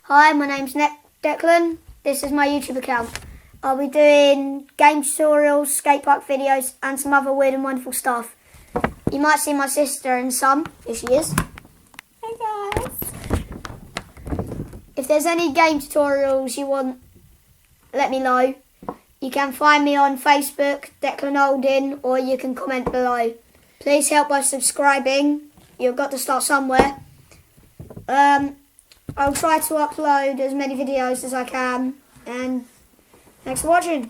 Hi, my name's Declan. This is my YouTube account. I'll be doing game tutorials, skate park videos and some other weird and wonderful stuff. You might see my sister in some. Here she is. Hey guys. If there's any game tutorials you want, let me know. You can find me on Facebook, Declan Holding, or you can comment below. Please help by subscribing. You've got to start somewhere. I'll try to upload as many videos as I can, and thanks for watching.